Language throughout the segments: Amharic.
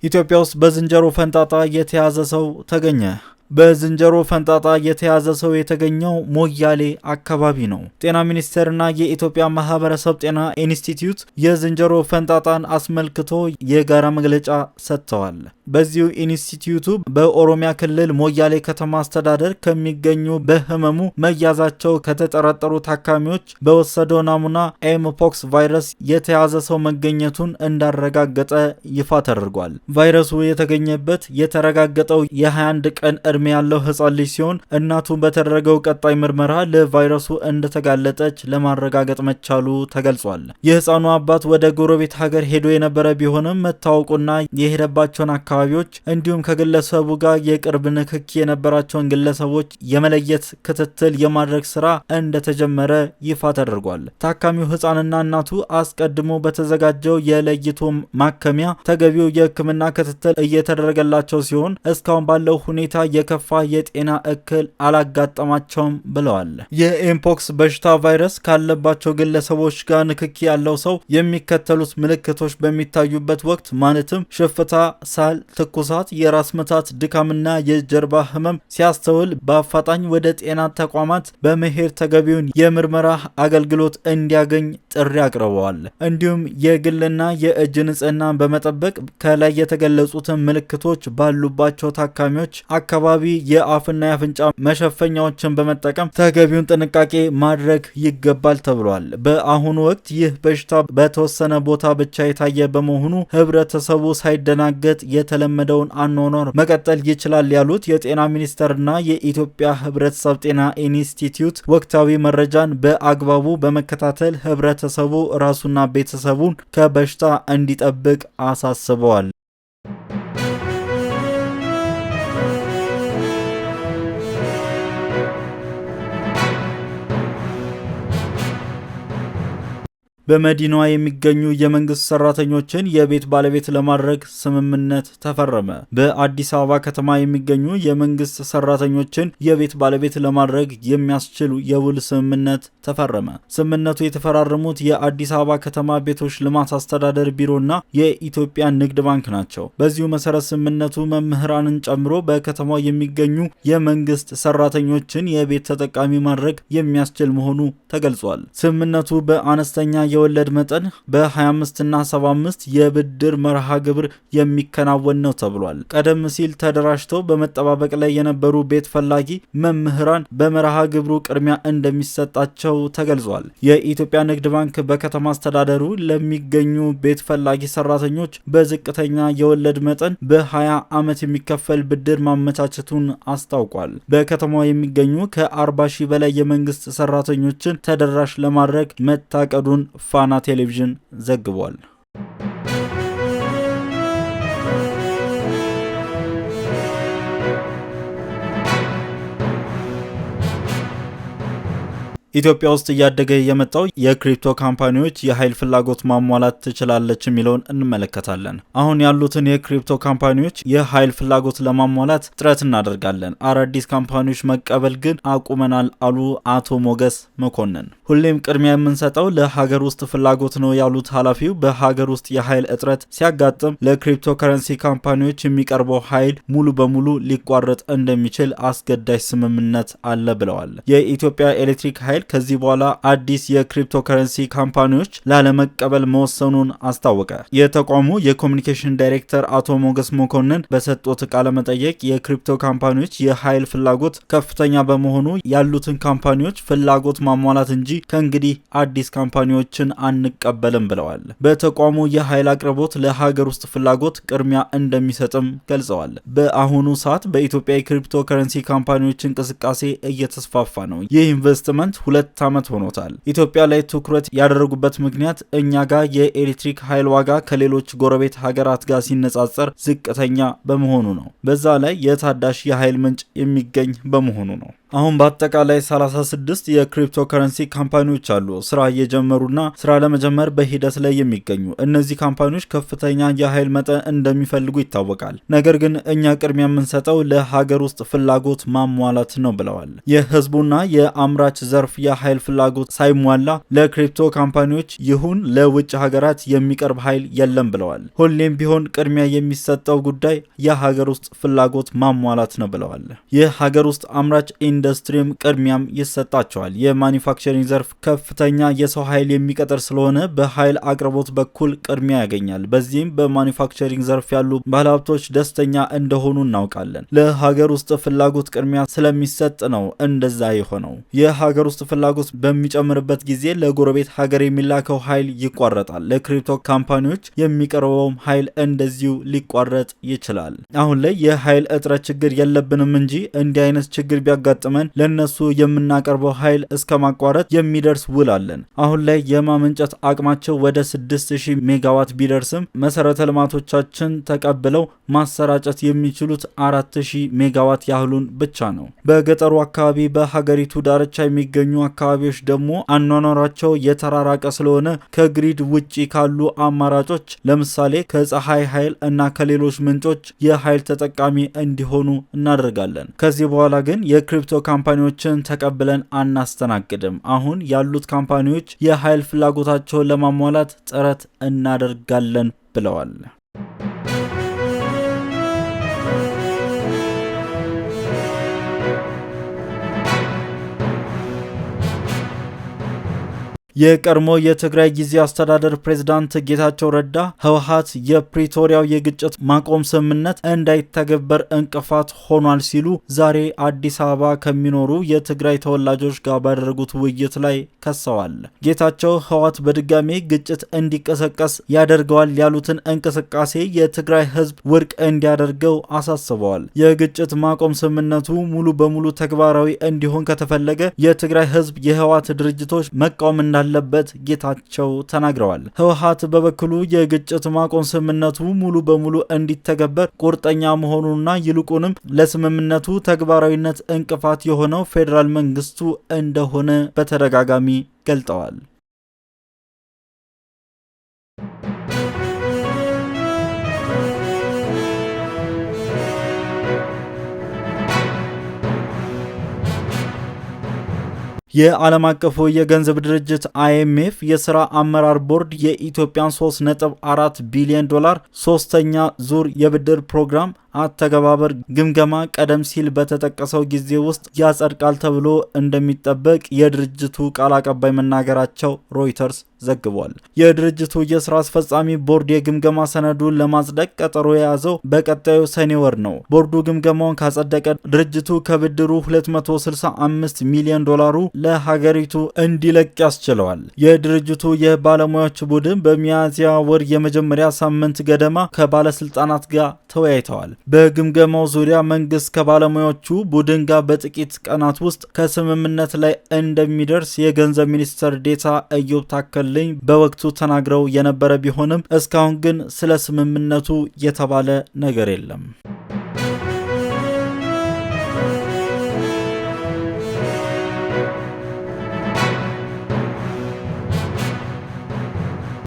ኢትዮጵያ ውስጥ በዝንጀሮ ፈንጣጣ የተያዘ ሰው ተገኘ። በዝንጀሮ ፈንጣጣ የተያዘ ሰው የተገኘው ሞያሌ አካባቢ ነው። ጤና ሚኒስቴርና የኢትዮጵያ ማህበረሰብ ጤና ኢንስቲትዩት የዝንጀሮ ፈንጣጣን አስመልክቶ የጋራ መግለጫ ሰጥተዋል። በዚሁ ኢንስቲትዩቱ በኦሮሚያ ክልል ሞያሌ ከተማ አስተዳደር ከሚገኙ በህመሙ መያዛቸው ከተጠረጠሩ ታካሚዎች በወሰደው ናሙና ኤምፖክስ ቫይረስ የተያዘ ሰው መገኘቱን እንዳረጋገጠ ይፋ ተደርጓል። ቫይረሱ የተገኘበት የተረጋገጠው የ21 ቀን እድሜ ያለው ህጻን ልጅ ሲሆን እናቱ በተደረገው ቀጣይ ምርመራ ለቫይረሱ እንደተጋለጠች ለማረጋገጥ መቻሉ ተገልጿል። የህፃኑ አባት ወደ ጎረቤት ሀገር ሄዶ የነበረ ቢሆንም መታወቁና የሄደባቸውን አካባቢዎች እንዲሁም ከግለሰቡ ጋር የቅርብ ንክኪ የነበራቸውን ግለሰቦች የመለየት ክትትል የማድረግ ስራ እንደተጀመረ ይፋ ተደርጓል። ታካሚው ህፃንና እናቱ አስቀድሞ በተዘጋጀው የለይቶ ማከሚያ ተገቢው የህክምና ክትትል እየተደረገላቸው ሲሆን እስካሁን ባለው ሁኔታ የከፋ የጤና እክል አላጋጠማቸውም ብለዋል። የኤምፖክስ በሽታ ቫይረስ ካለባቸው ግለሰቦች ጋር ንክኪ ያለው ሰው የሚከተሉት ምልክቶች በሚታዩበት ወቅት ማለትም ሽፍታ፣ ሳል፣ ትኩሳት፣ የራስ ምታት፣ ድካምና የጀርባ ህመም ሲያስተውል በአፋጣኝ ወደ ጤና ተቋማት በመሄድ ተገቢውን የምርመራ አገልግሎት እንዲያገኝ ጥሪ አቅርበዋል። እንዲሁም የግልና የእጅ ንጽህናን በመጠበቅ ከላይ የተገለጹትን ምልክቶች ባሉባቸው ታካሚዎች አካባቢ የአፍና የአፍንጫ መሸፈኛዎችን በመጠቀም ተገቢውን ጥንቃቄ ማድረግ ይገባል ተብሏል። በአሁኑ ወቅት ይህ በሽታ በተወሰነ ቦታ ብቻ የታየ በመሆኑ ህብረተሰቡ ሳይደናገጥ የተለመደውን አኗኗር መቀጠል ይችላል ያሉት የጤና ሚኒስቴርና የኢትዮጵያ ህብረተሰብ ጤና ኢንስቲትዩት ወቅታዊ መረጃን በአግባቡ በመከታተል ህብረተሰቡ ራሱና ቤተሰቡን ከበሽታ እንዲጠብቅ አሳስበዋል። በመዲናዋ የሚገኙ የመንግስት ሰራተኞችን የቤት ባለቤት ለማድረግ ስምምነት ተፈረመ። በአዲስ አበባ ከተማ የሚገኙ የመንግስት ሰራተኞችን የቤት ባለቤት ለማድረግ የሚያስችል የውል ስምምነት ተፈረመ። ስምምነቱ የተፈራረሙት የአዲስ አበባ ከተማ ቤቶች ልማት አስተዳደር ቢሮና የኢትዮጵያ ንግድ ባንክ ናቸው። በዚሁ መሰረት ስምምነቱ መምህራንን ጨምሮ በከተማው የሚገኙ የመንግስት ሰራተኞችን የቤት ተጠቃሚ ማድረግ የሚያስችል መሆኑ ተገልጿል። ስምምነቱ በአነስተኛ የወለድ መጠን በ25 እና 75 የብድር መርሃ ግብር የሚከናወን ነው ተብሏል። ቀደም ሲል ተደራጅተው በመጠባበቅ ላይ የነበሩ ቤት ፈላጊ መምህራን በመርሃ ግብሩ ቅድሚያ እንደሚሰጣቸው ተገልጿል። የኢትዮጵያ ንግድ ባንክ በከተማ አስተዳደሩ ለሚገኙ ቤት ፈላጊ ሰራተኞች በዝቅተኛ የወለድ መጠን በ20 ዓመት የሚከፈል ብድር ማመቻቸቱን አስታውቋል። በከተማው የሚገኙ ከ40 ሺህ በላይ የመንግስት ሰራተኞችን ተደራሽ ለማድረግ መታቀዱን ፋና ቴሌቪዥን ዘግቧል። ኢትዮጵያ ውስጥ እያደገ የመጣው የክሪፕቶ ካምፓኒዎች የኃይል ፍላጎት ማሟላት ትችላለች የሚለውን እንመለከታለን። አሁን ያሉትን የክሪፕቶ ካምፓኒዎች የኃይል ፍላጎት ለማሟላት ጥረት እናደርጋለን፣ አዳዲስ ካምፓኒዎች መቀበል ግን አቁመናል አሉ አቶ ሞገስ መኮንን። ሁሌም ቅድሚያ የምንሰጠው ለሀገር ውስጥ ፍላጎት ነው ያሉት ኃላፊው በሀገር ውስጥ የኃይል እጥረት ሲያጋጥም ለክሪፕቶ ከረንሲ ካምፓኒዎች የሚቀርበው ኃይል ሙሉ በሙሉ ሊቋረጥ እንደሚችል አስገዳጅ ስምምነት አለ ብለዋል። የኢትዮጵያ ኤሌክትሪክ ኃይል ከዚህ በኋላ አዲስ የክሪፕቶ ከረንሲ ካምፓኒዎች ላለመቀበል መወሰኑን አስታወቀ። የተቋሙ የኮሚኒኬሽን ዳይሬክተር አቶ ሞገስ መኮንን በሰጡት ቃለ መጠይቅ የክሪፕቶ ካምፓኒዎች የኃይል ፍላጎት ከፍተኛ በመሆኑ ያሉትን ካምፓኒዎች ፍላጎት ማሟላት እንጂ ከእንግዲህ አዲስ ካምፓኒዎችን አንቀበልም ብለዋል። በተቋሙ የኃይል አቅርቦት ለሀገር ውስጥ ፍላጎት ቅድሚያ እንደሚሰጥም ገልጸዋል። በአሁኑ ሰዓት በኢትዮጵያ የክሪፕቶ ከረንሲ ካምፓኒዎች እንቅስቃሴ እየተስፋፋ ነው። ይህ ኢንቨስትመንት 2 ዓመት ሆኖታል። ኢትዮጵያ ላይ ትኩረት ያደረጉበት ምክንያት እኛ ጋር የኤሌክትሪክ ኃይል ዋጋ ከሌሎች ጎረቤት ሀገራት ጋር ሲነጻጸር ዝቅተኛ በመሆኑ ነው። በዛ ላይ የታዳሽ የኃይል ምንጭ የሚገኝ በመሆኑ ነው። አሁን በአጠቃላይ 36 የክሪፕቶ ከረንሲ ካምፓኒዎች አሉ፣ ስራ እየጀመሩና ስራ ለመጀመር በሂደት ላይ የሚገኙ። እነዚህ ካምፓኒዎች ከፍተኛ የኃይል መጠን እንደሚፈልጉ ይታወቃል። ነገር ግን እኛ ቅድሚያ የምንሰጠው ለሀገር ውስጥ ፍላጎት ማሟላት ነው ብለዋል። የህዝቡና የአምራች ዘርፍ የኃይል ፍላጎት ሳይሟላ ለክሪፕቶ ካምፓኒዎች ይሁን ለውጭ ሀገራት የሚቀርብ ኃይል የለም ብለዋል። ሁሌም ቢሆን ቅድሚያ የሚሰጠው ጉዳይ የሀገር ውስጥ ፍላጎት ማሟላት ነው ብለዋል። የሀገር ውስጥ አምራች ኢንዱስትሪም ቅድሚያም ይሰጣቸዋል። የማኒፋክቸሪንግ ዘርፍ ከፍተኛ የሰው ኃይል የሚቀጥር ስለሆነ በኃይል አቅርቦት በኩል ቅድሚያ ያገኛል። በዚህም በማኒፋክቸሪንግ ዘርፍ ያሉ ባለሀብቶች ደስተኛ እንደሆኑ እናውቃለን። ለሀገር ውስጥ ፍላጎት ቅድሚያ ስለሚሰጥ ነው እንደዛ የሆነው። የሀገር ውስጥ ፍላጎት በሚጨምርበት ጊዜ ለጎረቤት ሀገር የሚላከው ኃይል ይቋረጣል። ለክሪፕቶ ካምፓኒዎች የሚቀርበውም ኃይል እንደዚሁ ሊቋረጥ ይችላል። አሁን ላይ የኃይል እጥረት ችግር የለብንም እንጂ እንዲህ አይነት ችግር ቢያጋጥመን ለነሱ የምናቀርበው ኃይል እስከ ማቋረጥ የሚደርስ ውል አለን። አሁን ላይ የማመንጨት አቅማቸው ወደ 6000 ሜጋዋት ቢደርስም መሰረተ ልማቶቻችን ተቀብለው ማሰራጨት የሚችሉት 4000 ሜጋዋት ያህሉን ብቻ ነው። በገጠሩ አካባቢ በሀገሪቱ ዳርቻ የሚገኙ አካባቢዎች ደግሞ አኗኗራቸው የተራራቀ ስለሆነ ከግሪድ ውጪ ካሉ አማራጮች ለምሳሌ ከፀሐይ ኃይል እና ከሌሎች ምንጮች የኃይል ተጠቃሚ እንዲሆኑ እናደርጋለን። ከዚህ በኋላ ግን የክሪፕቶ ካምፓኒዎችን ተቀብለን አናስተናግድም። አሁን ያሉት ካምፓኒዎች የኃይል ፍላጎታቸውን ለማሟላት ጥረት እናደርጋለን ብለዋል። የቀድሞ የትግራይ ጊዜ አስተዳደር ፕሬዝዳንት ጌታቸው ረዳ ህወሓት የፕሪቶሪያው የግጭት ማቆም ስምምነት እንዳይተገበር እንቅፋት ሆኗል ሲሉ ዛሬ አዲስ አበባ ከሚኖሩ የትግራይ ተወላጆች ጋር ባደረጉት ውይይት ላይ ከሰዋል። ጌታቸው ህወሓት በድጋሜ ግጭት እንዲቀሰቀስ ያደርገዋል ያሉትን እንቅስቃሴ የትግራይ ህዝብ ውድቅ እንዲያደርገው አሳስበዋል። የግጭት ማቆም ስምምነቱ ሙሉ በሙሉ ተግባራዊ እንዲሆን ከተፈለገ የትግራይ ህዝብ የህወሓት ድርጅቶች መቃወም እንዳለበት ጌታቸው ተናግረዋል። ህወሓት በበኩሉ የግጭት ማቆም ስምምነቱ ሙሉ በሙሉ እንዲተገበር ቁርጠኛ መሆኑንና ይልቁንም ለስምምነቱ ተግባራዊነት እንቅፋት የሆነው ፌዴራል መንግስቱ እንደሆነ በተደጋጋሚ ገልጠዋል። የዓለም አቀፉ የገንዘብ ድርጅት IMF የሥራ አመራር ቦርድ የኢትዮጵያን 3.4 ቢሊዮን ዶላር ሶስተኛ ዙር የብድር ፕሮግራም አተገባበር ግምገማ ቀደም ሲል በተጠቀሰው ጊዜ ውስጥ ያጸድቃል ተብሎ እንደሚጠበቅ የድርጅቱ ቃል አቀባይ መናገራቸው ሮይተርስ ዘግቧል። የድርጅቱ የስራ አስፈጻሚ ቦርድ የግምገማ ሰነዱን ለማጽደቅ ቀጠሮ የያዘው በቀጣዩ ሰኔ ወር ነው። ቦርዱ ግምገማውን ካጸደቀ ድርጅቱ ከብድሩ 265 ሚሊዮን ዶላሩ ለሀገሪቱ እንዲለቅ ያስችለዋል። የድርጅቱ የባለሙያዎች ቡድን በሚያዝያ ወር የመጀመሪያ ሳምንት ገደማ ከባለስልጣናት ጋር ተወያይተዋል። በግምገማው ዙሪያ መንግስት ከባለሙያዎቹ ቡድን ጋር በጥቂት ቀናት ውስጥ ከስምምነት ላይ እንደሚደርስ የገንዘብ ሚኒስትር ዴታ ኢዮብ ታከልኝ በወቅቱ ተናግረው የነበረ ቢሆንም እስካሁን ግን ስለ ስምምነቱ የተባለ ነገር የለም።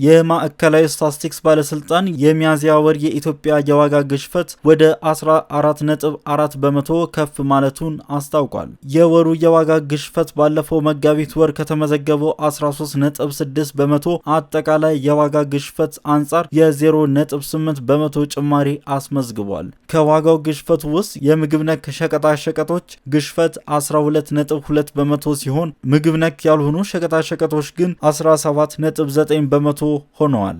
የማዕከላዊ ስታቲስቲክስ ባለስልጣን የሚያዝያ ወር የኢትዮጵያ የዋጋ ግሽፈት ወደ 14.4 በመቶ ከፍ ማለቱን አስታውቋል። የወሩ የዋጋ ግሽፈት ባለፈው መጋቢት ወር ከተመዘገበው 13.6 በመቶ አጠቃላይ የዋጋ ግሽፈት አንጻር የ0.8 በመቶ ጭማሪ አስመዝግቧል። ከዋጋው ግሽፈት ውስጥ የምግብ ነክ ሸቀጣሸቀጦች ግሽፈት 12.2 በመቶ ሲሆን ምግብ ነክ ያልሆኑ ሸቀጣሸቀጦች ግን 17.9 በመቶ ሆነዋል።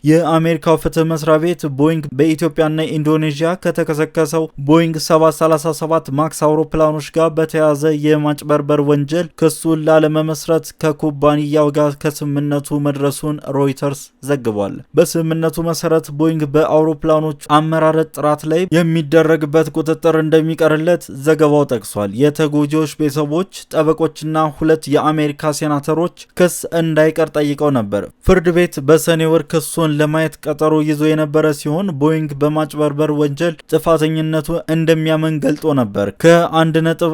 የአሜሪካው ፍትህ መስሪያ ቤት ቦይንግ በኢትዮጵያና ኢንዶኔዥያ ከተከሰከሰው ቦይንግ 737 ማክስ አውሮፕላኖች ጋር በተያያዘ የማጭበርበር ወንጀል ክሱን ላለመመስረት ከኩባንያው ጋር ከስምምነቱ መድረሱን ሮይተርስ ዘግቧል። በስምምነቱ መሰረት ቦይንግ በአውሮፕላኖች አመራረጥ ጥራት ላይ የሚደረግበት ቁጥጥር እንደሚቀርለት ዘገባው ጠቅሷል። የተጎጂዎች ቤተሰቦች፣ ጠበቆችና 2 የአሜሪካ ሴናተሮች ክስ እንዳይቀር ጠይቀው ነበር። ፍርድ ቤት በሰኔ ወር ክሱን ለማየት ቀጠሮ ይዞ የነበረ ሲሆን ቦይንግ በማጭበርበር ወንጀል ጥፋተኝነቱ እንደሚያምን ገልጦ ነበር። ከ1.1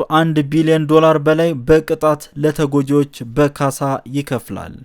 ቢሊዮን ዶላር በላይ በቅጣት ለተጎጂዎች በካሳ ይከፍላል።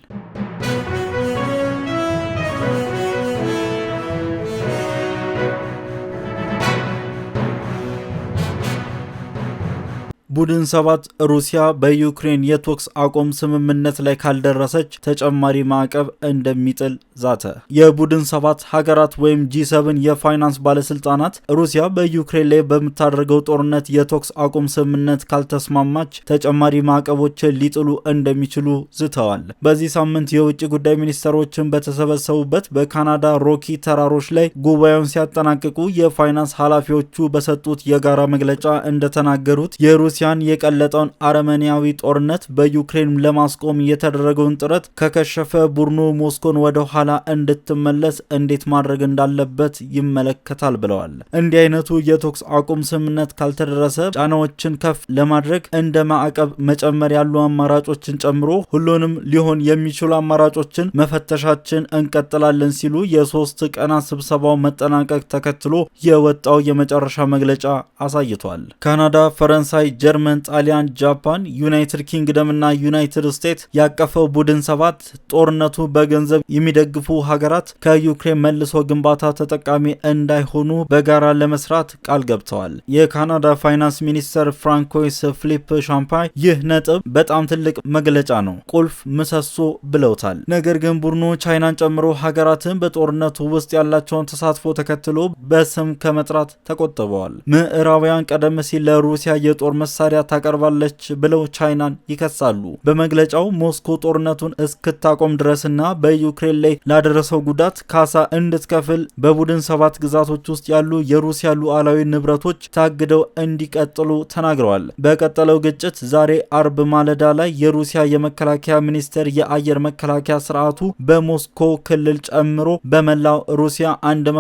ቡድን 7 ሩሲያ በዩክሬን የተኩስ አቁም ስምምነት ላይ ካልደረሰች ተጨማሪ ማዕቀብ እንደሚጥል ዛተ። የቡድን 7 ሀገራት ወይም G7 የፋይናንስ ባለስልጣናት ሩሲያ በዩክሬን ላይ በምታደርገው ጦርነት የተኩስ አቁም ስምምነት ካልተስማማች ተጨማሪ ማዕቀቦችን ሊጥሉ እንደሚችሉ ዝተዋል። በዚህ ሳምንት የውጭ ጉዳይ ሚኒስትሮችን በተሰበሰቡበት በካናዳ ሮኪ ተራሮች ላይ ጉባኤውን ሲያጠናቅቁ የፋይናንስ ኃላፊዎቹ በሰጡት የጋራ መግለጫ እንደተናገሩት የሩሲያ የቀለጠውን አረመኔያዊ ጦርነት በዩክሬን ለማስቆም የተደረገውን ጥረት ከከሸፈ ቡድኑ ሞስኮን ወደ ኋላ እንድትመለስ እንዴት ማድረግ እንዳለበት ይመለከታል ብለዋል። እንዲህ አይነቱ የተኩስ አቁም ስምምነት ካልተደረሰ ጫናዎችን ከፍ ለማድረግ እንደ ማዕቀብ መጨመር ያሉ አማራጮችን ጨምሮ ሁሉንም ሊሆን የሚችሉ አማራጮችን መፈተሻችን እንቀጥላለን ሲሉ የ3 ቀናት ስብሰባው መጠናቀቅ ተከትሎ የወጣው የመጨረሻ መግለጫ አሳይቷል። ካናዳ፣ ፈረንሳይ፣ ጀርመን፣ ጣሊያን፣ ጃፓን፣ ዩናይትድ ኪንግደም እና ዩናይትድ ስቴትስ ያቀፈው ቡድን 7 ጦርነቱ በገንዘብ የሚደግፉ ሀገራት ከዩክሬን መልሶ ግንባታ ተጠቃሚ እንዳይሆኑ በጋራ ለመስራት ቃል ገብተዋል። የካናዳ ፋይናንስ ሚኒስተር ፍራንኮይስ ፊሊፕ ሻምፓኝ ይህ ነጥብ በጣም ትልቅ መግለጫ ነው፣ ቁልፍ ምሰሶ ብለውታል። ነገር ግን ቡድኑ ቻይናን ጨምሮ ሀገራትን በጦርነቱ ውስጥ ያላቸውን ተሳትፎ ተከትሎ በስም ከመጥራት ተቆጥበዋል። ምዕራባውያን ቀደም ሲል ለሩሲያ የጦር መሳሪያ ታቀርባለች ብለው ቻይናን ይከሳሉ። በመግለጫው ሞስኮ ጦርነቱን እስክታቆም ድረስና በዩክሬን ላይ ላደረሰው ጉዳት ካሳ እንድትከፍል በቡድን 7 ግዛቶች ውስጥ ያሉ የሩሲያ ሉዓላዊ ንብረቶች ታግደው እንዲቀጥሉ ተናግረዋል። በቀጠለው ግጭት ዛሬ አርብ ማለዳ ላይ የሩሲያ የመከላከያ ሚኒስቴር የአየር መከላከያ ስርዓቱ በሞስኮ ክልል ጨምሮ በመላው ሩሲያ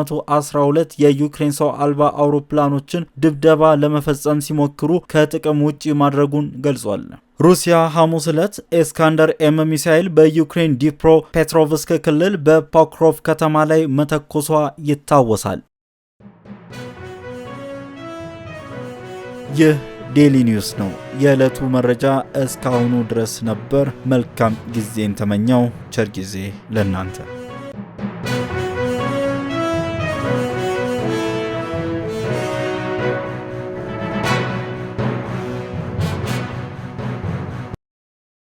112 የዩክሬን ሰው አልባ አውሮፕላኖችን ድብደባ ለመፈጸም ሲሞክሩ ከጥቅም ውጪ ማድረጉን ገልጿል። ሩሲያ ሐሙስ ዕለት ኤስካንደር ኤም ሚሳኤል በዩክሬን ዲፕሮ ፔትሮቭስክ ክልል በፖክሮቭ ከተማ ላይ መተኮሷ ይታወሳል። ይህ ዴሊ ኒውስ ነው። የዕለቱ መረጃ እስካሁኑ ድረስ ነበር። መልካም ጊዜን ተመኘው። ቸር ጊዜ ለእናንተ።